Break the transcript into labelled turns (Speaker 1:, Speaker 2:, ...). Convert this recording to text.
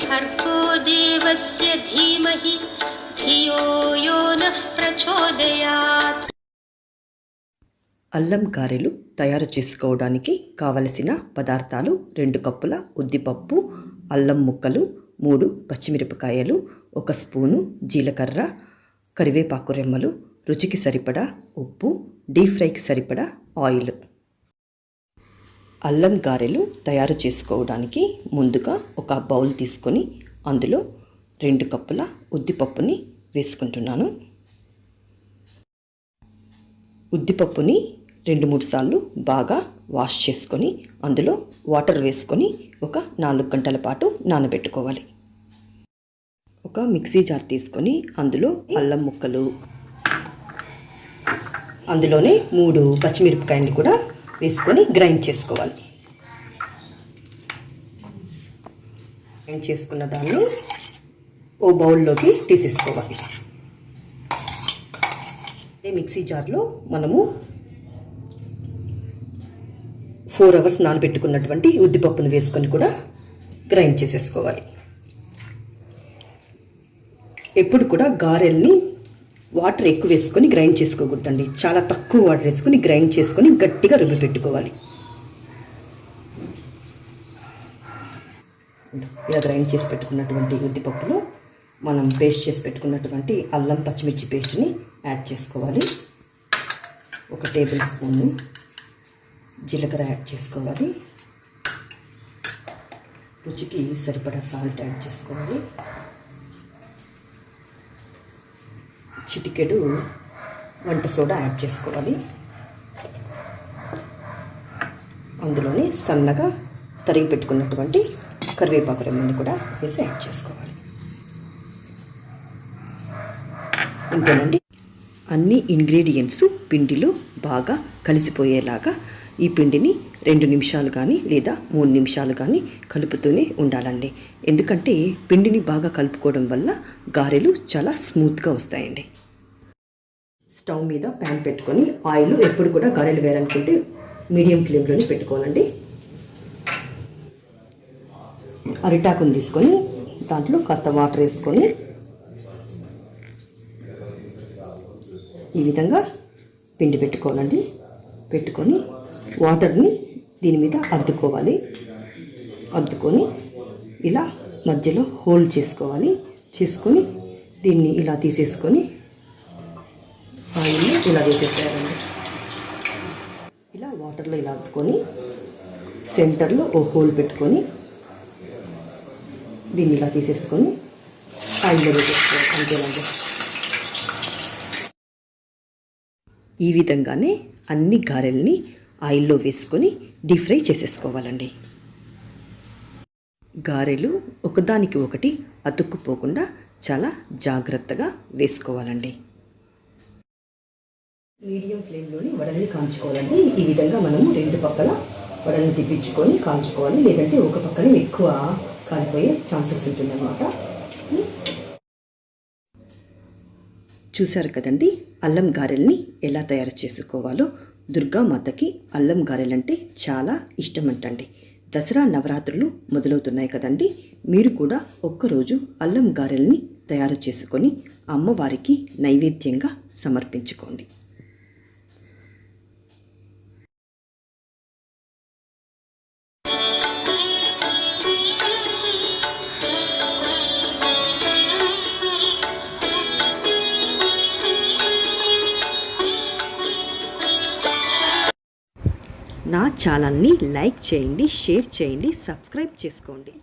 Speaker 1: भर्गो देवस्य धीमहि धियो यो नः प्रचोदयात्.
Speaker 2: అల్లం గారెలు తయారు చేసుకోవడానికి కావలసిన పదార్థాలు 2 కప్పుల ఉద్దిపప్పు, అల్లం ముక్కలు, 3 పచ్చిమిరపకాయలు, 1 స్పూను జీలకర్ర, కరివేపాకు రెమ్మలు, రుచికి సరిపడా ఉప్పు, డీప్ ఫ్రైకి సరిపడా ఆయిల్. అల్లం గారెలు తయారు చేసుకోవడానికి ముందుగా ఒక బౌల్ తీసుకొని అందులో 2 కప్పుల ఉద్దిపప్పుని వేసుకుంటున్నాను. ఉద్దిపప్పుని 2-3 సార్లు బాగా వాష్ చేసుకొని అందులో వాటర్ వేసుకొని ఒక 4 గంటల పాటు నానబెట్టుకోవాలి. ఒక మిక్సీ జార్ తీసుకొని అందులో అల్లం ముక్కలు, అందులోనే 3 పచ్చిమిరపకాయలు కూడా వేసుకొని గ్రైండ్ చేసుకోవాలి. గ్రైండ్ చేసుకున్న దాన్ని ఓ బౌల్లోకి తీసేసుకోవాలి. మిక్సీ జార్లో మనము 4 అవర్స్ నానబెట్టుకున్నటువంటి ఉద్దిపప్పును వేసుకొని కూడా గ్రైండ్ చేసేసుకోవాలి. ఎప్పుడు కూడా గారెల్ని వాటర్ ఎక్కువ వేసుకొని గ్రైండ్ చేసుకోకూడదండి. చాలా తక్కువ వాటర్ వేసుకొని గ్రైండ్ చేసుకొని గట్టిగా రుబ్బి పెట్టుకోవాలి. ఇలా గ్రైండ్ చేసి పెట్టుకున్నటువంటి ఉద్దిపప్పులో మనం పేస్ట్ చేసి పెట్టుకున్నటువంటి అల్లం పచ్చిమిర్చి పేస్ట్ని యాడ్ చేసుకోవాలి. 1 టేబుల్ స్పూన్ జీలకర్ర యాడ్ చేసుకోవాలి. రుచికి సరిపడా సాల్ట్ యాడ్ చేసుకోవాలి. చిటికెడు వంట సోడా యాడ్ చేసుకోవాలి. అందులోని సన్నగా తరిగి పెట్టుకున్నటువంటి కరివేపాకు రెమ్మని కూడా వేసి యాడ్ చేసుకోవాలి. అంతేనండి. అన్ని ఇంగ్రీడియంట్స్ పిండిలో బాగా కలిసిపోయేలాగా ఈ పిండిని 2 నిమిషాలు కానీ లేదా 3 నిమిషాలు కానీ కలుపుతూనే ఉండాలండి. ఎందుకంటే పిండిని బాగా కలుపుకోవడం వల్ల గారెలు చాలా స్మూత్గా వస్తాయండి. స్టవ్ మీద ప్యాన్ పెట్టుకొని ఆయిల్ ఎప్పుడు కూడా గారెలు వేయాలనుకుంటే మీడియం ఫ్లేమ్లోనే పెట్టుకోవాలండి. అరిటాకుని తీసుకొని దాంట్లో కాస్త వాటర్ వేసుకొని ఈ విధంగా పిండి పెట్టుకోవాలండి. పెట్టుకొని వాటర్ని దీని మీద అద్దుకోవాలి. అద్దుకొని ఇలా మధ్యలో హోల్ చేసుకోవాలి. చేసుకొని దీన్ని ఇలా తీసేసుకొని ఆయిల్ని ఇలా వేసేసేయాలండి. ఇలా వాటర్లో ఇలా అద్దుకొని సెంటర్లో ఓ హోల్ పెట్టుకొని దీన్ని ఇలా తీసేసుకొని ఆయిల్లో వేసేసుకోవాలి. అంతేనండి. ఈ విధంగానే అన్ని గారెల్ని ఆయిల్లో వేసుకొని డీప్ ఫ్రై చేసేసుకోవాలండి. గారెలు ఒకదానికి ఒకటి అతుక్కుపోకుండా చాలా జాగ్రత్తగా వేసుకోవాలండి. మీడియం ఫ్లేమ్లోని వడల్ని కాల్చుకోవాలండి. ఈ విధంగా మనము 2 పక్కల వడల్ని తిప్పించుకొని కాల్చుకోవాలి. లేదంటే ఒక పక్కనే ఎక్కువ కాలిపోయే ఛాన్సెస్ ఉంటుందన్నమాట. చూశారు కదండి అల్లం గారెల్ని ఎలా తయారు చేసుకోవాలో. దుర్గామాతకి అల్లం గారెలంటే చాలా ఇష్టమంటండి. దసరా నవరాత్రులు మొదలవుతున్నాయి కదండి. మీరు కూడా ఒక్కరోజు అల్లం గారెల్ని తయారు చేసుకొని అమ్మవారికి నైవేద్యంగా సమర్పించుకోండి. నా ఛానల్ని లైక్ చేయండి, షేర్ చేయండి, సబ్స్క్రైబ్ చేసుకోండి.